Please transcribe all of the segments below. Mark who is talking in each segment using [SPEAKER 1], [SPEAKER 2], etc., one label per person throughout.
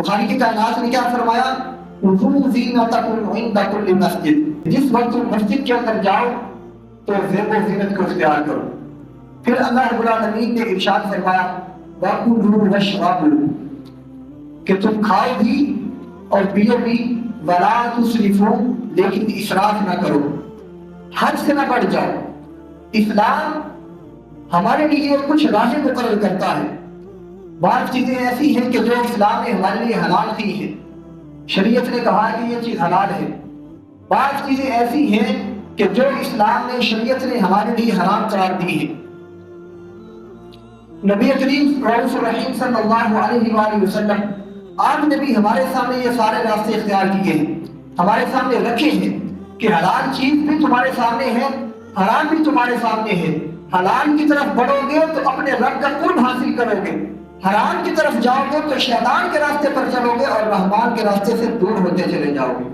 [SPEAKER 1] خالق کی کائنات نے کیا فرمایا؟ خذوا زینتکم عند کل مسجد، جس وقت تم مسجد کے اندر جاؤ تو زیب و زینت کو اختیار کرو۔ پھر اللہ رب العالمین نے ارشاد فرمایا وَكُلُوا وَاشْرَبُوا، کہ تم کھاؤ بھی اور پیو بھی، وَلَا تُسْرِفُوا، لیکن اسراف نہ کرو، حد سے نہ بڑھ جاؤ۔ اسلام ہمارے لیے کچھ راہیں مقرر کرتا ہے، بعض چیزیں ایسی ہیں کہ جو اسلام نے ہمارے لیے حلال کی ہیں، شریعت نے کہا کہ یہ چیز حلال ہے، بعض چیزیں ایسی ہیں کہ جو اسلام نے شریعت نے ہمارے لیے حرام قرار دی ہے۔ نبی کریم رؤوف الرحیم صلی اللہ علیہ وآلہ وسلم، آپ نے بھی ہمارے سامنے یہ سارے راستے اختیار کیے ہیں، ہمارے سامنے رکھے ہیں کہ حلال چیز بھی تمہارے سامنے ہے، حرام بھی تمہارے سامنے ہے۔ حلال کی طرف بڑھو گے تو اپنے رب کا قرب حاصل کرو گے، حرام کی طرف جاؤ گے تو شیطان کے راستے پر چلو گے اور رحمان کے راستے سے دور ہوتے چلے جاؤ گے۔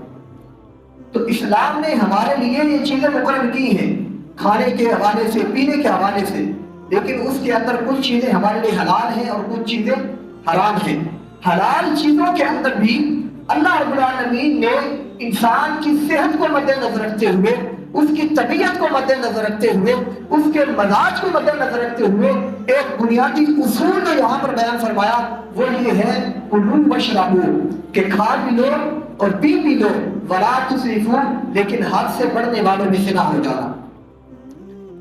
[SPEAKER 1] تو اسلام نے ہمارے لیے یہ چیزیں مقرر کی ہیں، کھانے کے حوالے سے، پینے کے حوالے سے، لیکن اس کے اندر کچھ چیزیں ہمارے لیے حلال ہیں اور کچھ چیزیں حرام ہیں۔ حلال چیزوں کے اندر بھی اللہ رب العالمین نے انسان کی صحت کو مد نظر رکھتے ہوئے، اس کی طبیعت کو مد نظر رکھتے ہوئے، اس کے مزاج کو مد نظر رکھتے ہوئے ایک بنیادی اصول جو یہاں پر بیان فرمایا وہ یہ ہے کلوا واشربوا، کہ کھا بھی لو اور پی بھی لو، ولا تسرفوا، لیکن حد سے بڑھنے والوں میں سے نہ ہو جانا۔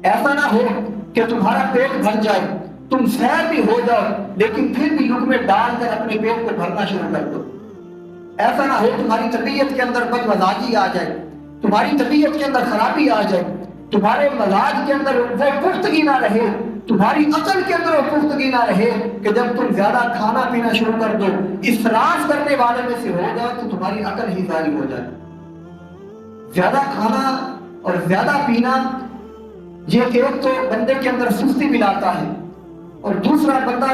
[SPEAKER 1] ایسا نہ ہو کہ تمہارا پیٹ بھر جائے، تم سیر بھی ہو جاؤ لیکن پھر بھی لقمے ڈال کر اپنے پیٹ کو بھرنا شروع کر دو۔ ایسا نہ ہو تمہاری طبیعت کے اندر بد مزاجی آ جائے، تمہاری طبیعت کے اندر خرابی آ جائے، تمہارے مزاج کے اندر وہ پختگی نہ رہے، تمہاری عقل کے اندر وہ پختگی نہ رہے کہ جب تم زیادہ کھانا پینا شروع کر دو، اسراف کرنے والے میں سے ہو جاؤ تو تمہاری عقل ہی ضائع ہو جائے۔ زیادہ کھانا اور زیادہ پینا یہ ایک تو بندے کے اندر سستی بھی لاتا ہے، اور دوسرا بندہ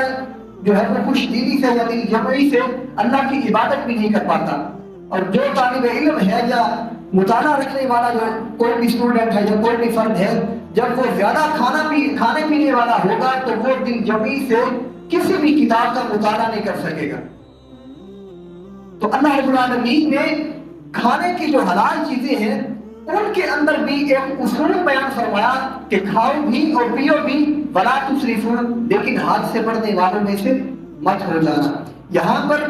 [SPEAKER 1] جو ہے وہ خوش دلی سے یعنی جمعی سے اللہ کی عبادت بھی نہیں کر پاتا۔ اور جو طالب علم ہے یا مطالعہ رکھنے والا جو کوئی بھی اسٹوڈنٹ ہے یا کوئی بھی فرد ہے، جب وہ زیادہ کھانے پینے والا ہوگا تو وہ دل جمعی سے کسی بھی کتاب کا مطالعہ نہیں کر سکے گا۔ تو اللہ رب العالمین نے کھانے کی جو حلال چیزیں ہیں ان کے اندر بھی ایک اصول بیان فرمایا کہ کھاؤ بھی اور پیو بھی، ولا تسرفوا، لیکن حد سے بڑھنے والوں میں سے مت ہو جانا۔ یہاں پر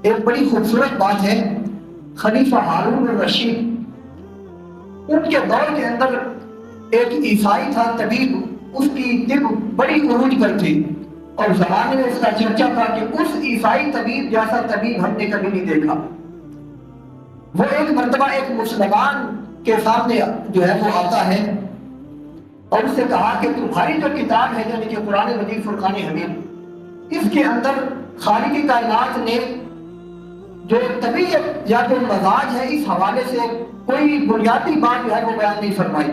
[SPEAKER 1] ایک بڑی خوبصورت بات ہے، خلیفہ ہارون الرشید، ان کے دور کے اندر ایک عیسائی تھا طبیب، اس کی طب بڑی عروج پر تھی اور زمانے میں اس کا چرچا تھا کہ اس عیسائی طبیب جیسا طبیب ہم نے کبھی نہیں دیکھا۔ وہ ایک مرتبہ ایک مسلمان کے سامنے جو ہے وہ آتا ہے اور اس سے کہا کہ تمہاری جو کتاب ہے یعنی کہ قرآن مجید فرقان حمید، اس کے اندر خالق کائنات نے جو طبیعت یا جو مزاج ہے اس حوالے سے کوئی بنیادی بات جو ہے وہ بیان نہیں فرمائی۔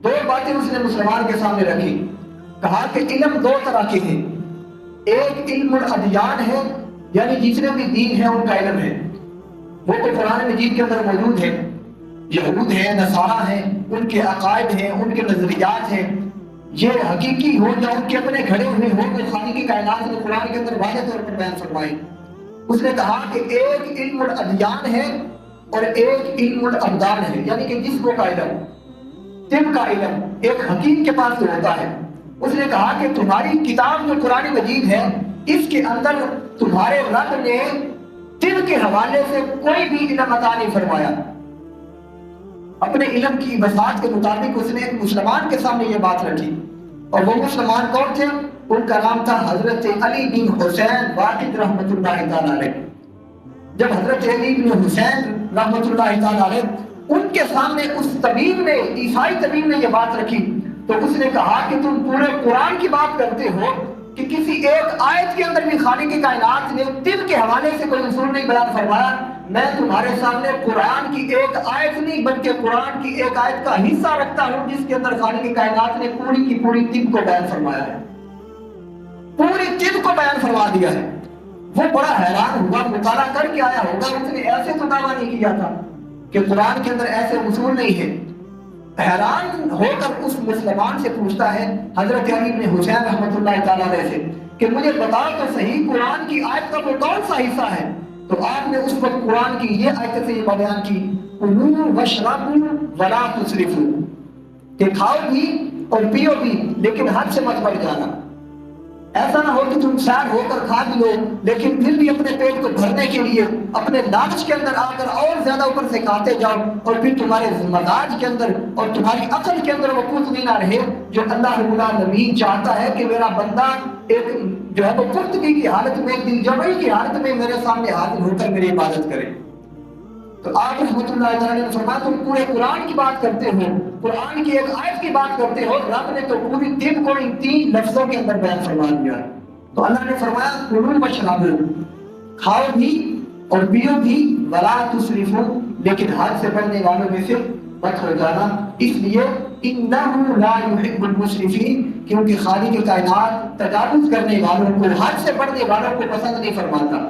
[SPEAKER 1] دو باتیں اس نے مسلمان کے سامنے رکھی، کہا کہ علم دو طرح کے ہیں، ایک علم الادیان ہے یعنی جتنے بھی دین ہیں ان کا علم ہے، وہ تو قرآن مجید کے اندر موجود ہے، یہود ہیں، نصارہ ہیں، ان کے عقائد ہیں، ان کے نظریات ہیں، یہ حقیقی ہو یا ان کے اپنے گھڑے ہوئے ہو کہ خالق کائنات نے قرآن کے اندر واضح طور پر بیان فرمائے۔ اس نے کہا کہ ایک علم الادیان ہے اور ایک علم الابدان ہے، یعنی کہ جسموں کا علم، طب کا علم ایک حکیم کے پاس جو ہوتا ہے۔ اس نے کہا کہ تمہاری کتاب جو قرآن مجید ہے اس کے اندر تمہارے رب نے طب کے حوالے سے کوئی بھی علم عطا نہیں فرمایا۔ اپنے علم کی وسعت کے مطابق اس نے ایک مسلمان کے سامنے یہ بات رکھی، اور وہ مسلمان کون تھے؟ ان کا نام تھا حضرت علی بن حسین واقد رحمۃ اللہ تعالی علیہ۔ جب حضرت علی بن حسین رحمۃ اللہ تعالی علیہ ان کے سامنے اس طبیب نے، عیسائی طبیب نے یہ بات رکھی تو اس نے کہا کہ تم پورے قرآن کی بات کرتے ہو کہ کسی ایک آیت کے اندر بھی خالق کائنات نے طب کے حوالے سے کوئی اصول نہیں بیان فرمایا۔ میں تمہارے سامنے قرآن کی ایک آیت نہیں بلکہ قرآن کی ایک آیت کا حصہ رکھتا ہوں جس کے اندر خالق کائنات نے پوری کی پوری طب کو بیان فرمایا ہے، پوری طب کو بیان فرما دیا ہے۔ وہ بڑا حیران ہوا، مطالعہ کر کے آیا ہوگا، اس نے ایسے تو دعویٰ نہیں کیا تھا کہ قرآن کے اندر ایسے اصول نہیں ہے۔ حیران ہو کر اس مسلمان سے پوچھتا ہے حضرت علی بن حسین رحمۃ اللہ تعالیٰ علیہ سے کہ مجھے بتاؤ تو صحیح قرآن کی آیت کا وہ کون سا حصہ ہے؟ تو آپ نے اس وقت قرآن کی یہ آیت سے یہ بیان کی، کلوا واشربوا ولا تسرفوا، کہ کھاؤ بھی اور پیو بھی لیکن حد سے مت بڑھ جانا۔ ایسا نہ ہو کہ تم سیر ہو کر کھا بھی لو لیکن پھر بھی اپنے پیٹ کو بھرنے کے لیے اپنے لالچ کے اندر آ کر اور زیادہ اوپر سے کھاتے جاؤ، اور پھر تمہارے مزاج کے اندر اور تمہاری عقل کے اندر وہ پختگی نہ رہے جو اللہ رب العالمین چاہتا ہے کہ میرا بندہ ایک جو ہے وہ پختگی کی حالت میں، دل جمعی کی حالت میں میرے سامنے حاضر ہو کر میری عبادت کرے۔ تو آپ رحمۃ اللہ تعالیٰ نے فرمایا تم پورے قرآن کی بات کرتے ہو، قرآن کی ایک آیت کی بات کرتے ہو، رب نے تو پوری دن کو ان 3 لفظوں کے اندر بیان فرما دیا۔ تو اللہ نے فرمایا کلوا واشربوا، کھاؤ بھی اور پیو بھی، ولا تسرفوا، لیکن حد سے بڑھنے والوں میں سے مت ہو جانا، اس لیے انہ لا یحب المسرفین، کیونکہ خالق کائنات تجاوز کرنے والوں کو، حد سے بڑھنے والوں کو پسند نہیں فرماتا۔